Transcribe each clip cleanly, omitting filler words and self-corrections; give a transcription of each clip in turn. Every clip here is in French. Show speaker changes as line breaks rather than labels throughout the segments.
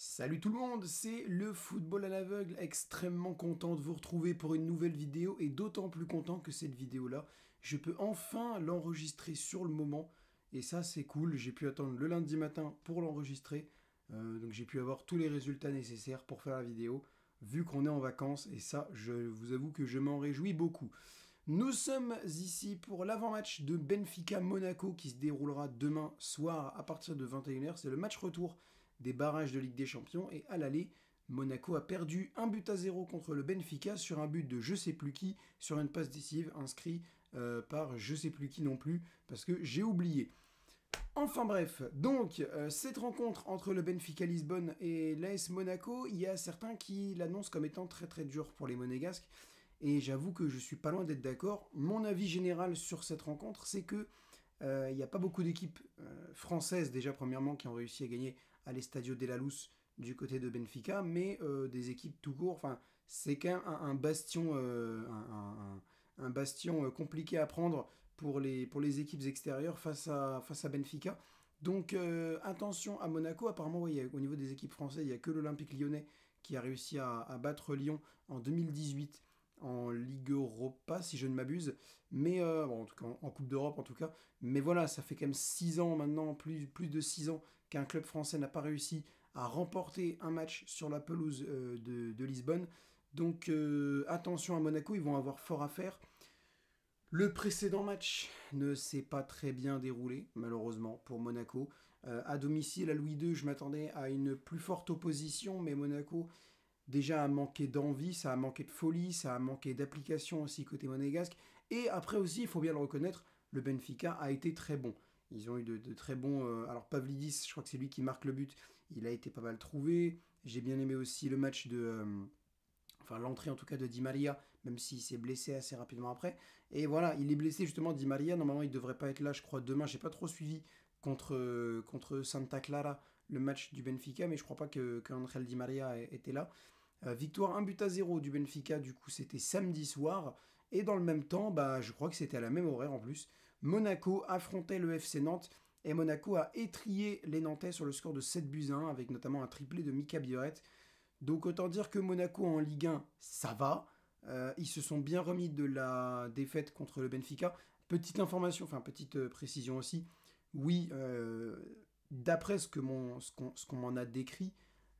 Salut tout le monde, c'est le football à l'aveugle, extrêmement content de vous retrouver pour une nouvelle vidéo et d'autant plus content que cette vidéo-là, je peux enfin l'enregistrer sur le moment et ça c'est cool, j'ai pu attendre le lundi matin pour l'enregistrer, donc j'ai pu avoir tous les résultats nécessaires pour faire la vidéo, vu qu'on est en vacances et ça je vous avoue que je m'en réjouis beaucoup. Nous sommes ici pour l'avant-match de Benfica-Monaco qui se déroulera demain soir à partir de 21h. C'est le match retour des barrages de Ligue des Champions et à l'aller, Monaco a perdu 1-0 contre le Benfica sur un but de je sais plus qui, sur une passe décisive inscrit par je sais plus qui non plus, parce que j'ai oublié. Enfin bref, donc cette rencontre entre le Benfica Lisbonne et l'AS Monaco, il y a certains qui l'annoncent comme étant très très dur pour les Monégasques. Et j'avoue que je suis pas loin d'être d'accord. Mon avis général sur cette rencontre, c'est que il n'y a pas beaucoup d'équipes françaises, déjà premièrement, qui ont réussi à gagner à l'Estadio de la Luz du côté de Benfica, mais des équipes tout court. Enfin, c'est quand même un bastion, un bastion compliqué à prendre pour les équipes extérieures face à Benfica. Donc attention à Monaco. Apparemment, oui, au niveau des équipes françaises, il n'y a que l'Olympique lyonnais qui a réussi à battre Lyon en 2018 en Ligue Europa, si je ne m'abuse. Mais, bon, en tout cas, en Coupe d'Europe, en tout cas. Mais voilà, ça fait quand même 6 ans maintenant, plus de 6 ans, qu'un club français n'a pas réussi à remporter un match sur la pelouse de Lisbonne. Donc, attention à Monaco, ils vont avoir fort à faire. Le précédent match ne s'est pas très bien déroulé, malheureusement, pour Monaco. À domicile, à Louis II, je m'attendais à une plus forte opposition, mais Monaco déjà a manqué d'envie, ça a manqué de folie, ça a manqué d'application aussi côté monégasque. Et après aussi, il faut bien le reconnaître, le Benfica a été très bon. Ils ont eu de très bons... alors Pavlidis, je crois que c'est lui qui marque le but, il a été pas mal trouvé. J'ai bien aimé aussi le match de... enfin l'entrée en tout cas de Di Maria, même s'il s'est blessé assez rapidement après. Et voilà, il est blessé justement Di Maria, normalement il devrait pas être là je crois demain, j'ai pas trop suivi contre Santa Clara le match du Benfica, mais je crois pas que Angel Di Maria était là. Victoire 1-0 du Benfica, du coup c'était samedi soir. Et dans le même temps, bah, je crois que c'était à la même horaire en plus, Monaco affrontait le FC Nantes. Et Monaco a étrié les Nantais sur le score de 7-1, avec notamment un triplé de Mika Bioret. Donc autant dire que Monaco en Ligue 1, ça va. Ils se sont bien remis de la défaite contre le Benfica. Petite information, enfin petite précision aussi. Oui, d'après ce qu'on m'en a décrit,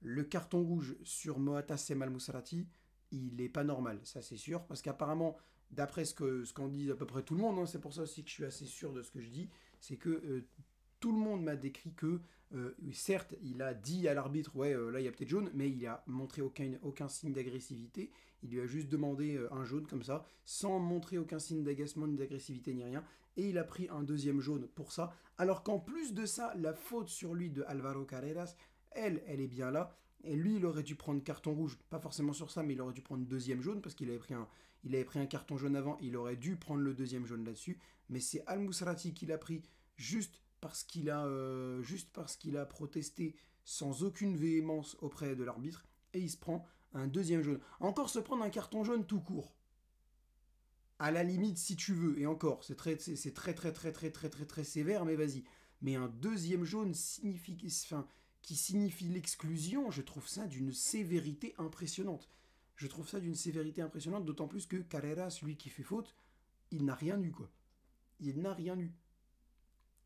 le carton rouge sur Moata Semal Moussalati, il n'est pas normal, ça c'est sûr, parce qu'apparemment, d'après ce qu'en dit à peu près tout le monde, hein, c'est pour ça aussi que je suis assez sûr de ce que je dis, c'est que tout le monde m'a décrit que, certes, il a dit à l'arbitre, ouais, là il y a peut-être jaune, mais il a montré aucun signe d'agressivité, il lui a juste demandé un jaune comme ça, sans montrer aucun signe d'agacement, ni d'agressivité, ni rien, et il a pris un deuxième jaune pour ça, alors qu'en plus de ça, la faute sur lui de Alvaro Carreras, elle est bien là. Et lui, il aurait dû prendre carton rouge, pas forcément sur ça, mais il aurait dû prendre deuxième jaune parce qu'il avait pris un carton jaune avant. Il aurait dû prendre le deuxième jaune là-dessus. Mais c'est Al Musrati qui l'a pris juste parce qu'il a protesté sans aucune véhémence auprès de l'arbitre et il se prend un deuxième jaune. Encore se prendre un carton jaune tout court. À la limite, si tu veux, et encore, c'est très sévère, mais vas-y. Mais un deuxième jaune qui signifie l'exclusion, je trouve ça d'une sévérité impressionnante. Je trouve ça d'une sévérité impressionnante, d'autant plus que Carrera, celui qui fait faute, il n'a rien eu, quoi. Il n'a rien eu.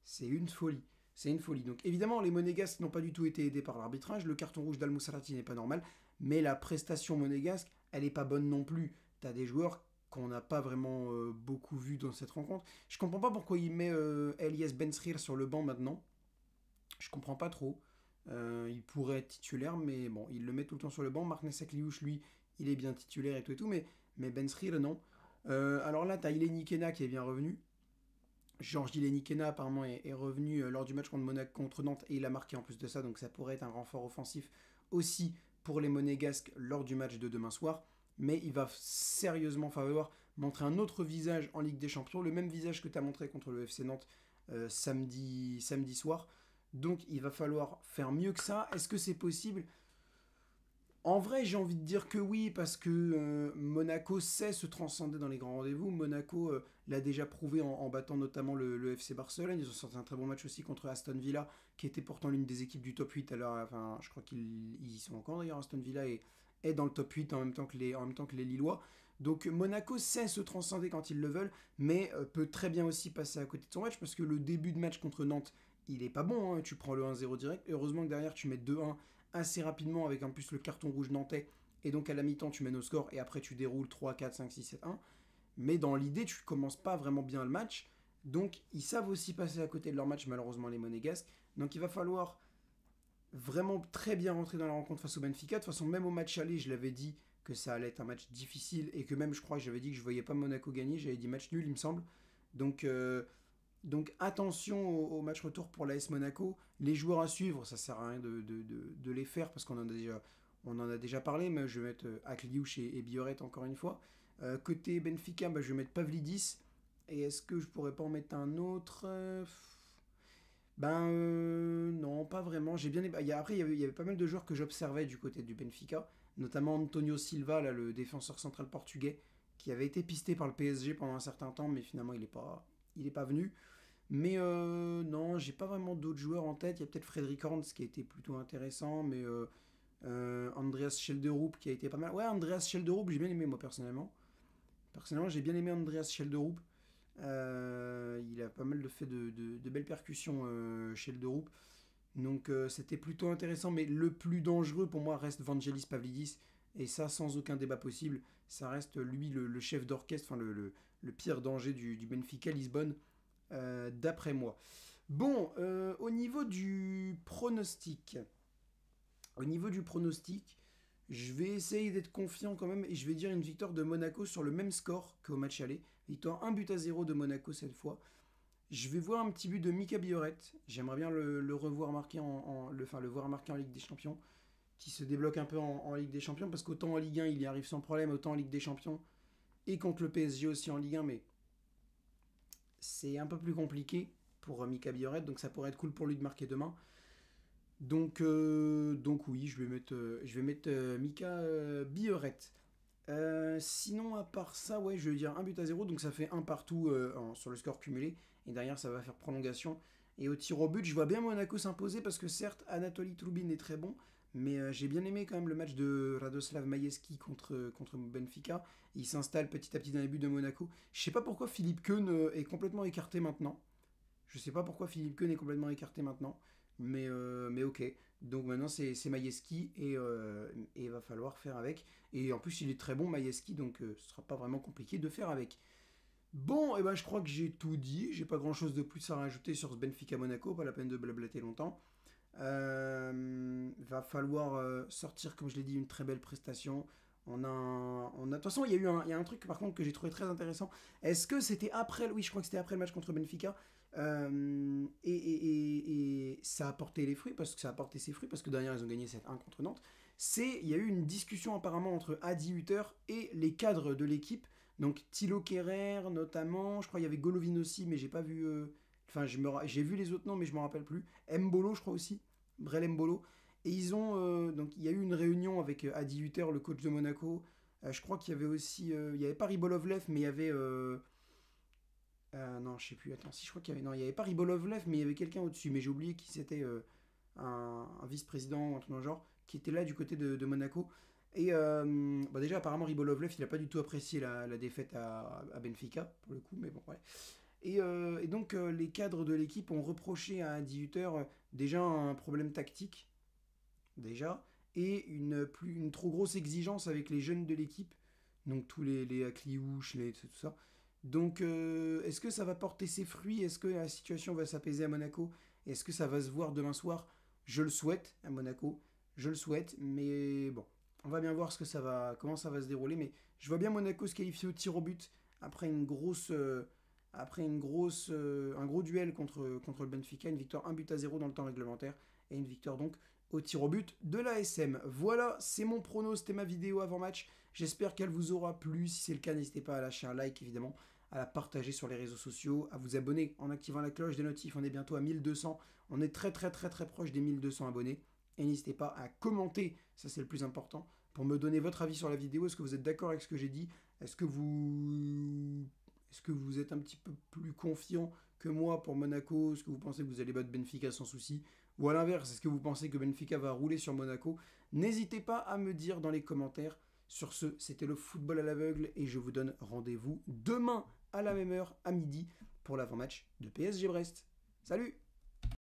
C'est une folie. C'est une folie. Donc évidemment, les Monégasques n'ont pas du tout été aidés par l'arbitrage. Le carton rouge d'Al Musrati n'est pas normal. Mais la prestation monégasque, elle n'est pas bonne non plus. T'as des joueurs qu'on n'a pas vraiment beaucoup vus dans cette rencontre. Je comprends pas pourquoi il met Elias Bensrir sur le banc maintenant. Je comprends pas trop. Il pourrait être titulaire, mais bon, il le met tout le temps sur le banc. Marc Nessakliouche, lui, il est bien titulaire et tout, mais Bensrir, non. Alors là, t'as Ileni Kena qui est bien revenu. Georges Ilenikena apparemment est revenu lors du match contre Monaco contre Nantes et il a marqué en plus de ça, donc ça pourrait être un renfort offensif aussi pour les Monégasques lors du match de demain soir. Mais il va sérieusement falloir montrer un autre visage en Ligue des Champions, le même visage que tu as montré contre le FC Nantes samedi soir. Donc il va falloir faire mieux que ça. Est-ce que c'est possible? En vrai, j'ai envie de dire que oui, parce que Monaco sait se transcender dans les grands rendez-vous. Monaco l'a déjà prouvé en battant notamment le FC Barcelone. Ils ont sorti un très bon match aussi contre Aston Villa, qui était pourtant l'une des équipes du top 8. Alors, enfin, je crois qu'ils y sont encore d'ailleurs. Aston Villa est dans le top 8 en même temps que les Lillois. Donc Monaco sait se transcender quand ils le veulent, mais peut très bien aussi passer à côté de son match, parce que le début de match contre Nantes, il est pas bon, hein. Tu prends le 1-0 direct. Heureusement que derrière, tu mets 2-1 assez rapidement avec en plus le carton rouge nantais. Et donc à la mi-temps, tu mènes au score et après tu déroules 3, 4, 5, 6, 7, 1. Mais dans l'idée, tu ne commences pas vraiment bien le match. Donc ils savent aussi passer à côté de leur match, malheureusement, les Monégasques. Donc il va falloir vraiment très bien rentrer dans la rencontre face au Benfica. De toute façon, même au match aller, je l'avais dit que ça allait être un match difficile et que même, je crois que j'avais dit que je ne voyais pas Monaco gagner. J'avais dit match nul, il me semble. Donc, donc attention au match retour pour l'AS Monaco. Les joueurs à suivre, ça sert à rien de les faire parce on en a déjà parlé, mais je vais mettre Akliouche et Biorette encore une fois. Côté Benfica, bah, je vais mettre Pavlidis. Et est-ce que je pourrais pas en mettre un autre non, pas vraiment. J'ai bien aimé- il y a- Après, il y avait pas mal de joueurs que j'observais du côté du Benfica, notamment Antonio Silva, là, le défenseur central portugais, qui avait été pisté par le PSG pendant un certain temps, mais finalement il est pas venu. Mais non, j'ai pas vraiment d'autres joueurs en tête. Il y a peut-être Frédéric Horns qui a été plutôt intéressant, mais Andreas Schelderup qui a été pas mal. Ouais, Andreas Schelderup, j'ai bien aimé moi personnellement. Personnellement, j'ai bien aimé Andreas Schelderup. Il a pas mal de fait de belles percussions chez le Deroup. Donc c'était plutôt intéressant, mais le plus dangereux pour moi reste Vangelis Pavlidis. Et ça, sans aucun débat possible, ça reste lui le chef d'orchestre, enfin le pire danger du Benfica Lisbonne, d'après moi. Bon, au niveau du pronostic, je vais essayer d'être confiant quand même et je vais dire une victoire de Monaco sur le même score qu'au match aller. Victoire 1-0 de Monaco cette fois. Je vais voir un petit but de Mika Bioret. J'aimerais bien le revoir marqué le voir marqué en Ligue des Champions, qui se débloque un peu en Ligue des Champions, parce qu'autant en Ligue 1 il y arrive sans problème, autant en Ligue des Champions et contre le PSG aussi en Ligue 1, mais c'est un peu plus compliqué pour Mika Bioret, donc ça pourrait être cool pour lui de marquer demain. Donc oui, je vais mettre Mika Bioret. Sinon, à part ça, ouais, je vais dire 1-0, donc ça fait un partout sur le score cumulé. Et derrière, ça va faire prolongation. Et au tir au but, je vois bien Monaco s'imposer parce que certes, Anatoly Trubin est très bon, mais j'ai bien aimé quand même le match de Radoslav Majewski contre Benfica. Il s'installe petit à petit dans les buts de Monaco. Je sais pas pourquoi Philippe Keun est complètement écarté maintenant. Je sais pas pourquoi Philippe Keun est complètement écarté maintenant, mais ok. Donc maintenant c'est Majewski et il va falloir faire avec. Et en plus il est très bon Majewski, donc ce sera pas vraiment compliqué de faire avec. Bon, et ben je crois que j'ai tout dit. J'ai pas grand chose de plus à rajouter sur ce Benfica Monaco, pas la peine de blablater longtemps. Va falloir sortir, comme je l'ai dit, une très belle prestation. De toute façon, il y a un truc par contre que j'ai trouvé très intéressant. Est-ce que c'était après, oui, je crois que c'était après le match contre Benfica, et ça a porté les fruits parce que ça a porté ses fruits parce que derrière ils ont gagné 7-1 contre Nantes. Il y a eu une discussion apparemment entre Adi Hutter et les cadres de l'équipe. Donc Thilo Kerrer notamment, je crois qu'il y avait Golovin aussi, mais j'ai pas vu. Enfin, j'ai vu les autres noms, mais je me rappelle plus. Mbolo, je crois aussi. Brel Mbolo. Et donc, il y a eu une réunion avec Adi Hutter, le coach de Monaco. Je crois qu'il y avait aussi. Il n'y avait pas Ribolovlev, mais il y avait. Non, je sais plus. Attends, si je crois qu'il y avait. Non, il n'y avait pas Ribolovlev, mais il y avait quelqu'un au-dessus. Mais j'ai oublié qui c'était. Un vice-président ou un truc dans le genre. Qui était là du côté de Monaco. Et bah déjà, apparemment, Ribolovlev, il n'a pas du tout apprécié la défaite à Benfica, pour le coup. Mais bon, ouais. Et donc, les cadres de l'équipe ont reproché à Adi Hutter déjà un problème tactique, déjà, et une trop grosse exigence avec les jeunes de l'équipe, donc tous les Akliouche, tout ça. Donc, est-ce que ça va porter ses fruits? Est-ce que la situation va s'apaiser à Monaco? Est-ce que ça va se voir demain soir? Je le souhaite à Monaco, je le souhaite, mais bon, on va bien voir comment ça va se dérouler. Mais je vois bien Monaco se qualifier au tir au but après un gros duel contre le Benfica, une victoire 1-0 dans le temps réglementaire et une victoire donc au tir au but de l'ASM. Voilà, c'est mon prono, c'était ma vidéo avant match. J'espère qu'elle vous aura plu. Si c'est le cas, n'hésitez pas à lâcher un like évidemment, à la partager sur les réseaux sociaux, à vous abonner en activant la cloche des notifs. On est bientôt à 1200. On est très très très très proche des 1200 abonnés. Et n'hésitez pas à commenter, ça c'est le plus important, pour me donner votre avis sur la vidéo. Est-ce que vous êtes d'accord avec ce que j'ai dit? Est-ce que vous êtes un petit peu plus confiant que moi pour Monaco? Est-ce que vous pensez que vous allez battre Benfica sans souci? Ou à l'inverse, est-ce que vous pensez que Benfica va rouler sur Monaco? N'hésitez pas à me dire dans les commentaires. Sur ce, c'était le football à l'aveugle et je vous donne rendez-vous demain à la même heure, à midi, pour l'avant-match de PSG Brest. Salut!